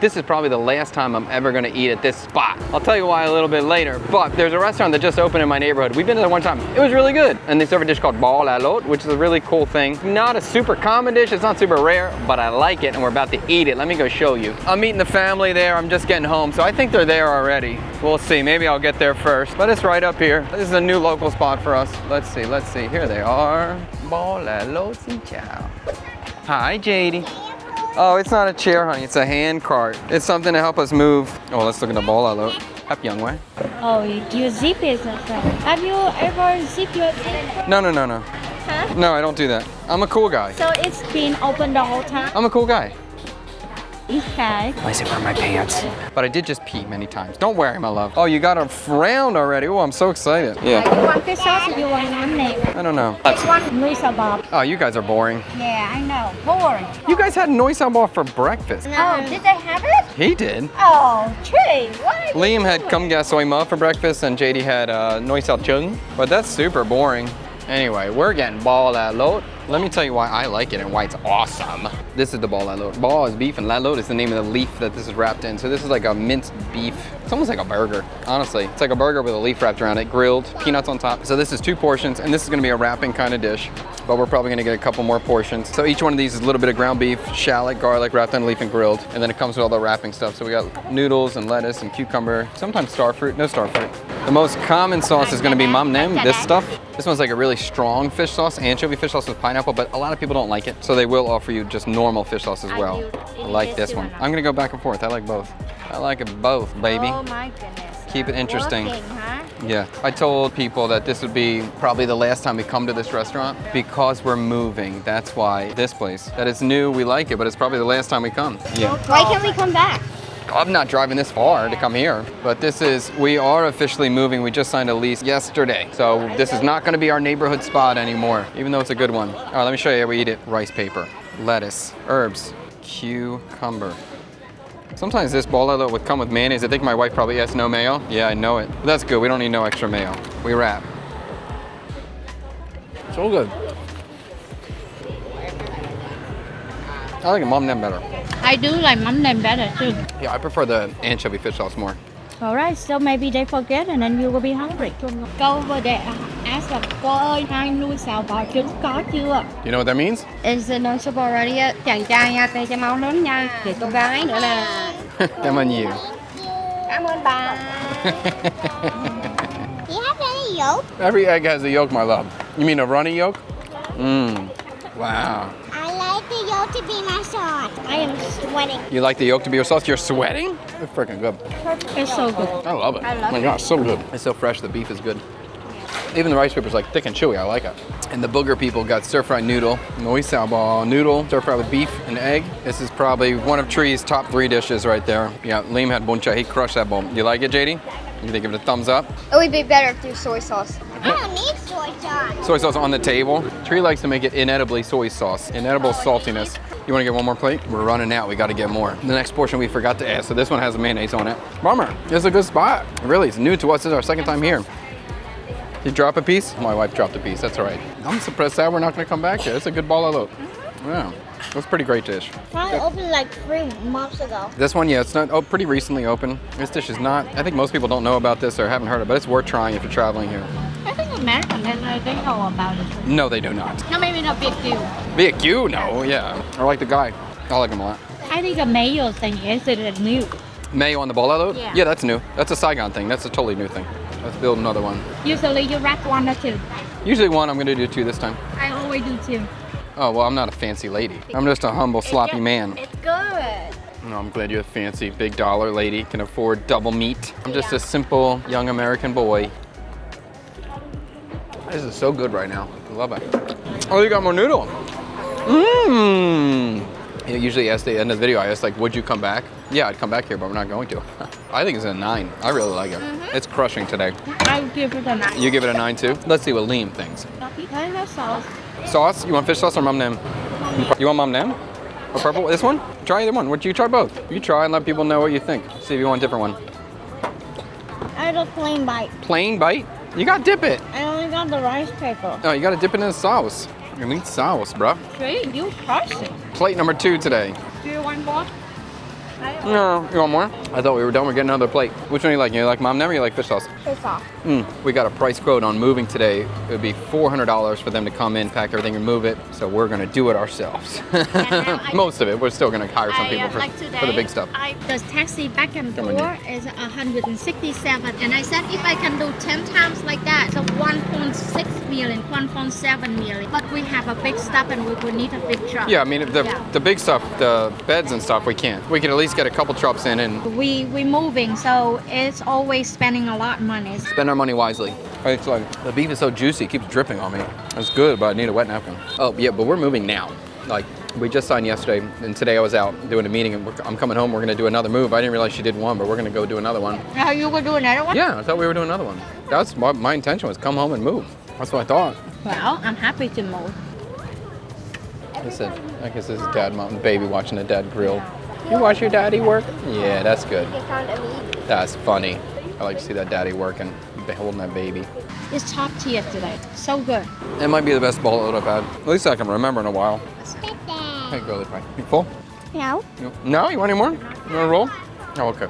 this is probably the last time I'm ever gonna eat at this spot. I'll tell you why a little bit later, but there's a restaurant that just opened in my neighborhood. We've been there one time. It was really good. And they serve a dish called ball à l'eau, which is a really cool thing. Not a super common dish, it's not super rare, but I like it and we're about to eat it. Let me go show you. I'm meeting the family there. I'm just getting home, so I think they're there already. We'll see, maybe I'll get there first, but it's right up here. This is a new local spot for us. Let's see. Here they are. Ball à l'eau, xin chào. Hi, JD. Oh, it's not a chair, honey. It's a hand cart. It's something to help us move. Oh, let's look at the ball à l'eau. Happy young way. Oh, you zip it. Have you ever zipped your thing? No. Huh? No, I don't do that. I'm a cool guy. So it's been open the whole time? I'm a cool guy. Okay. I zip around my pants. But I did just pee many times. Don't worry, my love. Oh, you got a round already. Oh, I'm so excited. Yeah. You want fish sauce or you want one name? I don't know. This one, Louis Bob. Oh, you guys are boring. Yeah, I know. Boring. You guys had noi sambal for breakfast. Oh, did they have it? He did. Oh, Trey, what? Liam had kum gas soy ma for breakfast and JD had noi sao chung. But that's super boring. Anyway, we're getting ball à l'eau. Let me tell you why I like it and why it's awesome. This is the ball à l'eau. Ball is beef and la l'eau is the name of the leaf that this is wrapped in. So this is like a minced beef. It's almost like a burger, honestly. It's like a burger with a leaf wrapped around it, grilled, peanuts on top. So this is 2 portions and this is gonna be a wrapping kind of dish, but we're probably gonna get a couple more portions. So each one of these is a little bit of ground beef, shallot, garlic, wrapped in leaf and grilled. And then it comes with all the wrapping stuff. So we got noodles and lettuce and cucumber, sometimes star fruit, no star fruit. The most common sauce is gonna be mam nem, this stuff. This one's like a really strong fish sauce, anchovy fish sauce with pineapple, but a lot of people don't like it. So they will offer you just normal fish sauce as well. I like this one. I'm gonna go back and forth. I like both. I like it both, baby. Oh my goodness. Keep it interesting. Working, huh? Yeah, I told people that this would be probably the last time we come to this restaurant because we're moving. That's why this place, that is new, we like it, but it's probably the last time we come. Yeah. Why can't we come back? I'm not driving this far to come here, but we are officially moving. We just signed a lease yesterday. So this is not gonna be our neighborhood spot anymore, even though it's a good one. All right, let me show you how we eat it. Rice paper, lettuce, herbs, cucumber. Sometimes this ball à l'eau would come with mayonnaise. I think my wife probably has no mayo. Yeah, I know it. But that's good, we don't need no extra mayo. We wrap. So good. I like mom nem better. I do like mắm nêm better too. Yeah, I prefer the anchovy fish sauce more. All right, so maybe they forget and then you will be hungry. Go over there, ask them, cô ơi, hai nuôi xào bò trứng có chưa? You know what that means? Is the no soup already yet? Chàng trai nha, tay cho máu lớn nha. Thì cô gái nữa là... Cảm ơn nhiều. Cảm ơn bà. Do you have any yolk? Every egg has a yolk, my love. You mean a runny yolk? Mmm. Wow. I like the yolk to be my sauce. I am sweating. You like the yolk to be your sauce? You're sweating? It's freaking good. It's so good. I love it. I love oh my it. gosh, so good. It's so fresh, the beef is good. Even the rice paper's like thick and chewy, I like it. And the booger people got stir-fried noodle, noi sao ball noodle, stir-fried with beef and egg. This is probably one of Tree's top 3 dishes right there. Yeah, Liam had buncha, he crushed that bowl. You like it, JD? You think give it a thumbs up? It would be better if there's soy sauce. I don't need soy sauce. Soy sauce on the table. Tree likes to make it inedibly soy sauce, inedible saltiness. You wanna get one more plate? We're running out, we gotta get more. The next portion we forgot to add, so this one has mayonnaise on it. Bummer, it's a good spot. Really, it's new to us, this is our second time here. You drop a piece? My wife dropped a piece, that's all right. I'm surprised that we're not gonna come back here. It's a good ball à l'eau. Yeah, that's a pretty great dish. Probably opened like 3 months ago. This one, yeah, it's not pretty recently open. This dish is not, I think most people don't know about this or haven't heard of it, but it's worth trying if you're traveling here. I think American, they know about it. No, they do not. No, maybe not big deal. Big you? No, yeah. I like the guy. I like him a lot. I think the mayo thing is new. Mayo on the ball à l'eau? Yeah. Yeah, that's new. That's a Saigon thing. That's a totally new thing. Let's build another one. Usually you wrap 1 or 2. Usually 1, I'm gonna do 2 this time. I always do 2. Oh, well, I'm not a fancy lady. I'm just a humble, sloppy man. It's good. No, I'm glad you're a fancy, big dollar lady, can afford double meat. I'm just a simple, young American boy. This is so good right now. I love it. Oh, you got more noodle. Mmm. You know, usually at the end of the video, I ask like, would you come back? Yeah, I'd come back here, but we're not going to. I think it's a 9. I really like it. It's crushing today. I would give it a 9. You give it a 9 too? Let's see what Liam thinks. I love sauce. Sauce? You want fish sauce or mam nem? You want mam nem? Or purple? This one? Try either one. Would you try both? You try and let people know what you think. See if you want a different one. I had a plain bite. Plain bite? You gotta dip it. I only got the rice paper. No, you gotta dip it in the sauce. You need sauce, bruh. See, you crush it. Plate number 2 today. Do you want more? No, you want more? I thought we were done. We're getting another plate. Which one do you like? You like mom nem or you like fish sauce? Fish sauce. We got a price quote on moving today. It would be $400 for them to come in, pack everything, and move it. So we're gonna do it ourselves. Most of it. We're still gonna hire some people for the big stuff. The taxi back and forth is 167, and I said if I can do 10 times like that, so 1.6 million, 1.7 million. But we have a big stuff, and we will need a big truck. Yeah, I mean the big stuff, the beds and stuff, we can't. We can at least get a couple trucks in and We moving, so it's always spending a lot of money. spend our money wisely. It's like the beef is so juicy, it keeps dripping on me. It's good, but I need a wet napkin. Oh yeah, but we're moving now. Like we just signed yesterday, and today I was out doing a meeting, and I'm coming home. We're gonna do another move. I didn't realize she did one, but we're gonna go do another one. Now you will do another one? Yeah, I thought we were doing another one. That's my intention was come home and move. That's what I thought. Well, I'm happy to move. I said, I guess this is dad, mom, and baby watching the dad grill. You watch your daddy work? Yeah, that's good. That's funny. I like to see that daddy working, holding that baby. It's top tier today. So good. It might be the best ball load I've had. At least I can remember in a while. Hey, go this way. You full? No. No? You want any more? You want to roll? Oh, okay.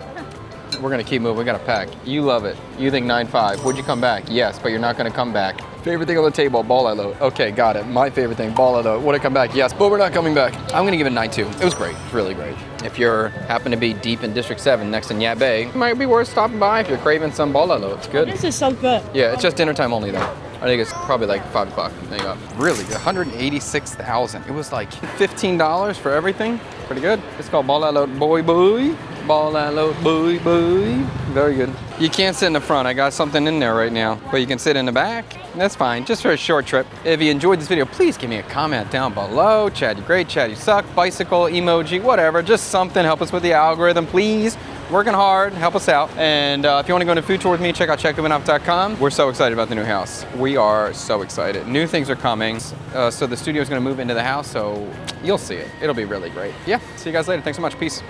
We're gonna keep moving. We gotta pack. You love it. You think 9.5. Would you come back? Yes, but you're not gonna come back. Favorite thing on the table, ball I load. Okay, got it. My favorite thing, ball I load. Would I come back? Yes, but we're not coming back. I'm gonna give it 9.2. It was great. It's really great. If you're happen to be deep in District 7 next in Yat Bay, it might be worth stopping by if you're craving some ball I load. It's good. This is so good. Yeah, it's just dinner time only though. I think it's probably like 5 o'clock. There you go. Really good. 186,000. It was like $15 for everything. Pretty good. It's called ball I load, boy. Ball I load, boy. Very good. You can't sit in the front. I got something in there right now. But you can sit in the back. That's fine. Just for a short trip. If you enjoyed this video, please give me a comment down below. Chad, you great. Chad, you suck. Bicycle, emoji, whatever. Just something. Help us with the algorithm, please. Working hard, help us out. And if you want to go on a food tour with me, check out checkgovinoff.com. We're so excited about the new house. We are so excited. New things are coming. So the studio is going to move into the house, so you'll see it. It'll be really great. Yeah, see you guys later. Thanks so much. Peace.